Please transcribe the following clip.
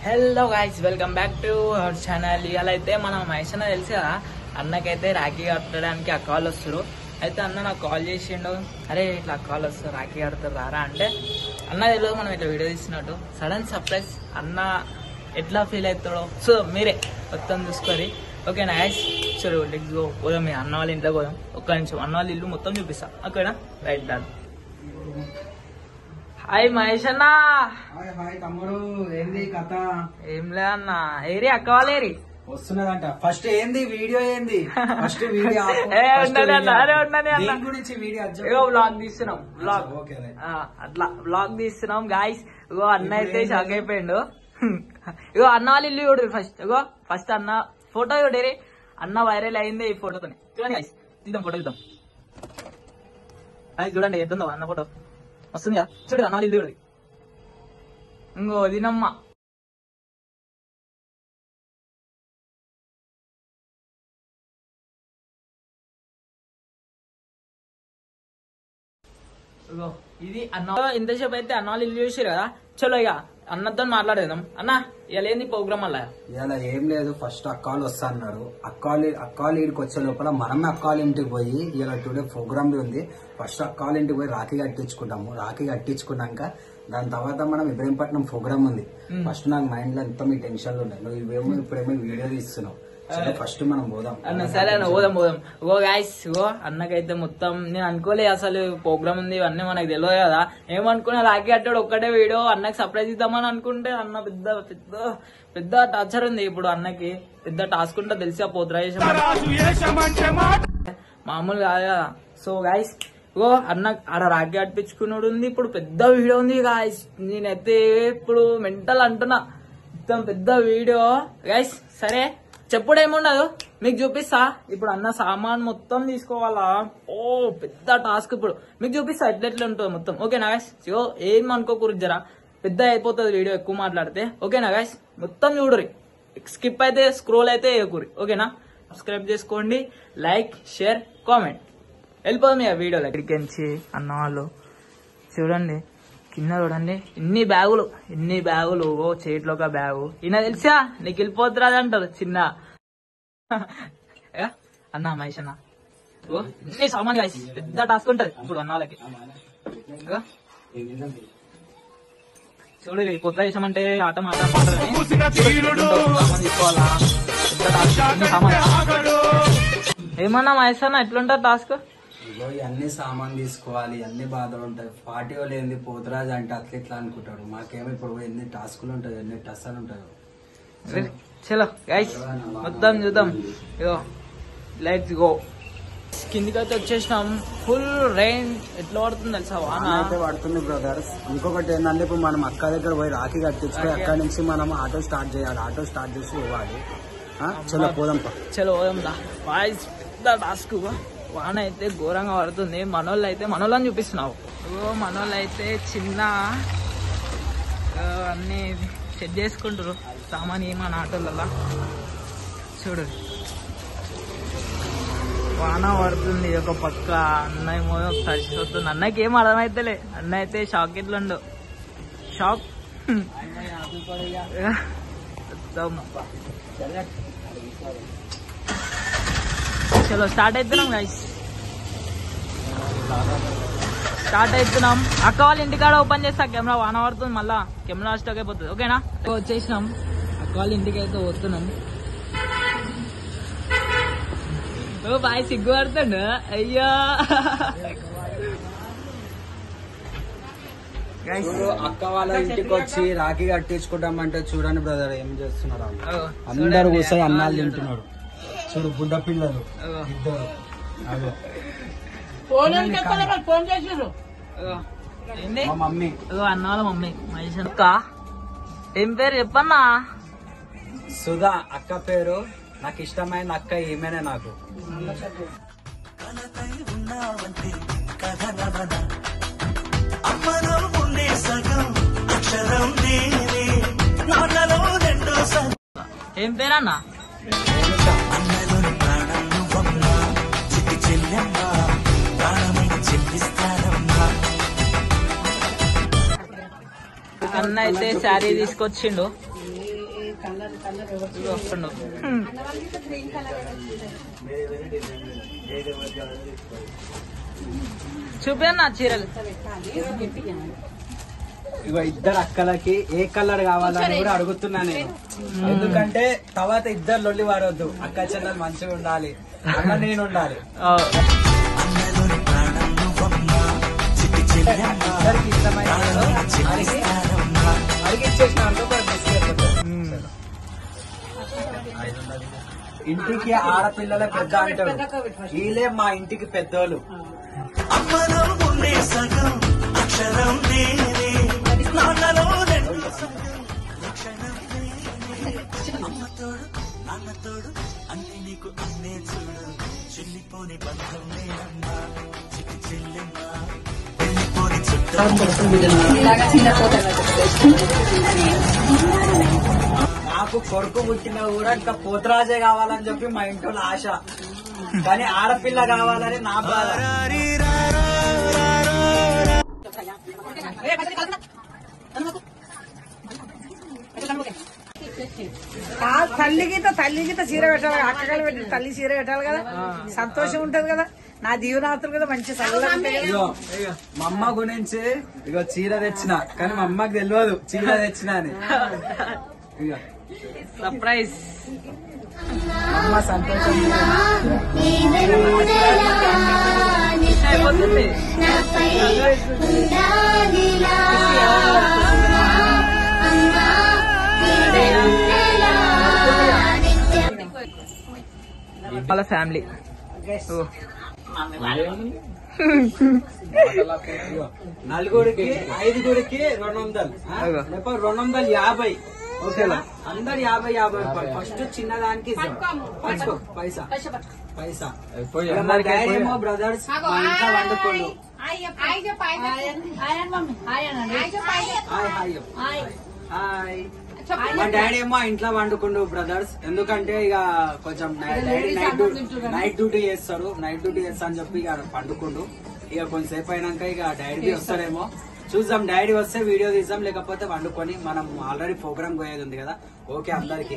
Hello guys, welcome back to our channel. ఇవాళ అయితే మనం మైసన్న తెలుసు కదా, అన్నకైతే రాఖీ కట్టడానికి ఆ కాల్ వస్తారు. అయితే అన్న నాకు కాల్ చేసిండు, అరే ఇట్లా కాల్ వస్తారు రాఖీ కడతారు రారా అంటే, అన్న తెలియదు మనం ఇట్లా వీడియో తీసినట్టు. Sudden surprise. అన్న ఎట్లా ఫీల్ అవుతాడో సో మీరే మొత్తం చూసుకోరి. ఓకేనా గైస్, సరే లెట్స్ గో. పోదాం, మీ అన్న వాళ్ళ ఇంట్లో పోదాం. ఒక్క నిమిషం, అన్న వాళ్ళ ఇల్లు మొత్తం చూపిస్తా. ఓకేనా, రైట్ డాన్. హాయ్ మహేష్ అన్న. హాయ్ తమ్ముడు, ఏంది కథ? ఏం లే అన్న, ఏరి అక్క వాళ్ళేరి వస్తున్నదంట. ఫస్ట్ ఏంది వీడియో, ఏంది ఫస్ట్ వీడియో గురించి వీడియో బ్లాగ్ తీస్తున్నాం. బ్లాగ్ అట్లా బ్లాగ్ తీస్తున్నాం గాయస్. ఇగో అన్న అయితే షాక్ అయిపోయిండు. ఇగో అన్న వాళ్ళ ఇల్లు చూడరు ఫస్ట్. ఇగో ఫస్ట్ అన్న ఫోటో చూడరి. అన్న వైరల్ అయింది ఈ ఫోటోతోని. చూడండి గాయస్, తీద్దాం ఫోటో తీద్దాం. చూడండి ఎంత ఉందో అన్న ఫోటో, వస్తుంది కదా. చూడు అన్న వాళ్ళ ఇల్లు చూడరు. ఇంకో దినమ్మ ఇది అన్న. ఇంతసేపు అయితే అన్న వాళ్ళు ఇల్లు చూసారు కదా. చలో ఇక అన్నతో మాట్లాడేద్దాం. అన్న ఇలా ఏంది ప్రోగ్రామ్ అలా? ఇలా ఏం లేదు, ఫస్ట్ అక్కాలు వస్తా అన్నారు. అక్కాలు ఇంటికి వచ్చే లోపల మనమే అక్కాలు ఇంటికి పోయి, ఇలా టుడే ప్రోగ్రామ్ ఉంది. ఫస్ట్ అక్కాలు ఇంటికి పోయి రాఖీ కట్టించుకుంటాము. రాఖీ కట్టించుకున్నాక దాని తర్వాత మనం ఇబ్రహీంపట్నం ప్రోగ్రామ్ ఉంది. ఫస్ట్ నాకు మైండ్ లో ఎంత మీ టెన్షన్లు ఉన్నాయి, నువ్వు ఇవేమో ఇప్పుడేమో వీడియో తీస్తున్నావు. ఫస్ట్ మనం పోదాం అన్న. సరే అన్న, పోదాం. ఓ గాయస్, ఓ అన్నకైతే మొత్తం నేను అనుకోలే అసలు ప్రోగ్రామ్ ఉంది ఇవన్నీ మనకు తెలియదు కదా. ఏమనుకున్నా రాఖీ కట్టాడు ఒక్కటే వీడియో అన్నకి సర్ప్రైజ్ ఇద్దామని అనుకుంటే అన్న పెద్ద పెద్ద పెద్ద టార్చర్ ఉంది ఇప్పుడు అన్నకి. పెద్ద టాస్క్ ఉంటే తెలిసి పోతురాజేశం మామూలు కాదు కదా. సో గాయస్, ఓ అన్న ఆడ రాఖీ కట్టించుకున్నాడు ఉంది. ఇప్పుడు పెద్ద వీడియో ఉంది గాయస్. నేనైతే ఇప్పుడు మెంటల్ అంటున్నా, మొత్తం పెద్ద వీడియో గాయస్. సరే చెప్పుడేముండదు, మీకు చూపిస్తా. ఇప్పుడు అన్న సామాన్ మొత్తం తీసుకోవాలా. ఓ పెద్ద టాస్క్. ఇప్పుడు మీకు చూపిస్తా ఎట్లెట్లా ఉంటుంది మొత్తం. ఓకేనా గైస్? ఏం అనుకోకూడదు, జరా పెద్ద అయిపోతుంది వీడియో ఎక్కువ మాట్లాడితే. ఓకేనా గైస్? మొత్తం చూడరి, స్కిప్ అయితే స్క్రోల్ అయితే వేయకూరి. ఓకేనా? సబ్స్క్రైబ్ చేసుకోండి, లైక్, షేర్, కామెంట్. వెళ్ళిపోదాం ఇక వీడియోలో. ఇక్కడికి అన్న వాళ్ళు చూడండి, కింద చూడండి ఎన్ని బ్యాగులు. ఓ చేతిలో ఒక బ్యాగు. ఈయన తెలుసా నీకు వెళ్ళిపోతురాది అంటారు చిన్న అన్న మహేష్ అన్న. ఓ ఎన్ని సామాన్ గాయస్, పెద్ద టాస్క్ ఉంటది ఇప్పుడు అన్న వాళ్ళకి. చూడు కొత్త దేశం అంటే ఆట తీసుకోవాలా, పెద్ద టాస్క్. ఏమన్నా మహేష్ అన్న ఎట్లుంటది టాస్క్? అన్ని సామాన్ తీసుకోవాలి, అన్ని బాధలు ఉంటాయి. పార్టీ వాళ్ళు ఏంది పోతురాజు అంటే అట్లా ఇట్లా అనుకుంటాడు. మాకేమో ఇప్పుడు ఎన్ని టాస్కులు ఉంటాయి, ఎన్ని టస్సాలు ఉంటాయి. చలో గైస్, మొత్తం చూద్దాం. ఇగో లెట్స్ గో. కిందికి అయితే వచ్చేసినాం. ఫుల్ రెయిన్ ఎట్లా పడుతుంది తెలుసా, వాన అయితే పడుతుంది బ్రదర్స్. ఇంకొకటి ఏంటంటే ఇప్పుడు మనం అక్క దగ్గర పోయి రాఖీ కట్టించుకొని అక్కడి నుంచి మనం ఆటో స్టార్ట్ చేయాలి. ఆటో స్టార్ట్ చేసి పోవాలి. చలో పోదాం దా. వాయిస్ పెద్ద టాస్క్. వాన అయితే ఘోరంగా పడుతుంది. మనోళ్ళని చూపిస్తున్నావు. మనోళ్ళు అయితే చిన్న అన్ని సెట్ చేసుకుంటారు సామాన్ మన ఆటోలలో. చూడు వాన పడుతుంది ఒక పక్క. అన్న ఏమో తడిసిపోతుంది. అన్నకి ఏం అర్థమైతేలే. అన్న అయితే షాక్ ఎట్లుండు, షాక్. చలో స్టార్ట్ అవుతున్నాం గైస్, స్టార్ట్ అవుతున్నాం. అక్క వాళ్ళ ఇంటికాడ ఓపెన్ చేస్తా కెమెరా. వాన పడుతుంది, మళ్ళా కెమెరా స్టాక్ అయిపోతుంది. ఓకేనా? వచ్చేసినాం, అక్క వాళ్ళ ఇంటికి అయితే వస్తున్నాం. ఓ బాయ్ సిగ్గు పడుతుండు, అయ్యా. అక్క వాళ్ళ ఇంటికి వచ్చి రాఖీ కట్టించుకుంటామంటే చూడండి బ్రదర్ ఏం చేస్తున్నారు. అందరు కూర్చొని అన్నాలు తింటున్నారు. చూడు బుడ్డ పిల్లలు ఇద్దరు. మమ్మీ, అన్న వాళ్ళ మమ్మీ మహేష్ అక్క. ఏం పేరు చెప్పన్నా? సుధా అక్క పేరు. నాకు ఇష్టమైన అక్క ఈమెనే నాకు. ఏం పేరన్నా? అన్న అయితే శారీ తీసుకొచ్చిండు. ఇగో వస్తుండు. చూపాను నా చీరలు. ఇగో ఇద్దరు అక్కలకి ఏ కలర్ కావాలని కూడా అడుగుతున్నా నేను. ఎందుకంటే తర్వాత ఇద్దరు లొల్లి వాడవద్దు. అక్క చెల్లెలు మంచిగా ఉండాలి, అన్న నేను ఉండాలి. ఇద్దరికి ఇష్టమైన అడిగిచ్చేసిన ఇంటికి ఆడపిల్లలే పెద్ద అంటారు, వీళ్ళే మా ఇంటికి పెద్దోళ్ళు. అమ్మలో ఉండే సగం అక్షరం నేనే, నాన్నలో రెండు సగం లక్షణం నేనే. అమ్మతోడు నాన్నతోడు అన్ని నీకు అన్నే చూడు, చెల్లిపోని బంధం నేనమ్మా, చిట్టి చెల్లెమ్మా, వెళ్ళిపోని చుట్టం. నాకు కొడుకు పుట్టినా కూడా ఇంకా పోతరాజే కావాలని చెప్పి మా ఇంట్లో ఆశ, కానీ ఆడపిల్ల కావాలని నా బాధ. తల్లి గీత చీర పెట్టాలి, అక్కగలు పెట్టి తల్లి చీర పెట్టాలి కదా, సంతోషం ఉంటది కదా. నా దీవెనాతులు కదా మంచి చల్లగా ఉంటాయి కదా. ఇగో మా అమ్మ గురించి ఇగో చీర తెచ్చిన, కానీ మా అమ్మకి తెలియదు చీర తెచ్చిన అని. ఇగో సర్ప్రైజ్. మా అమ్మ సంతోషం అయిపోతుంది. వాళ్ళ ఫ్యామిలీ నలుగురికి 5గురికి 200, లేకపోతే 250. ఓకేనా? అందరు 50 రూపాయలు. ఫస్ట్ చిన్నదానికి పైసా ఏమో బ్రదర్స్ మా ఇంట్లో వండుకోండు. హాయ్ మా డాడీ ఏమో ఇంట్లో వండుకుండు బ్రదర్స్. ఎందుకంటే ఇక కొంచెం డాడీ నైట్ డ్యూటీ చేస్తాడు, నైట్ డ్యూటీ చేస్తా అని చెప్పి ఇక పండుకుండు. ఇక కొంతసేపు అయినాక ఇక డాడీ వస్తాడేమో చూద్దాం. డాడీ వస్తే వీడియో తీద్దాం, లేకపోతే వండుకొని మనం ఆల్రెడీ ప్రోగ్రామ్ పోయేది ఉంది కదా. ఓకే అందరికి.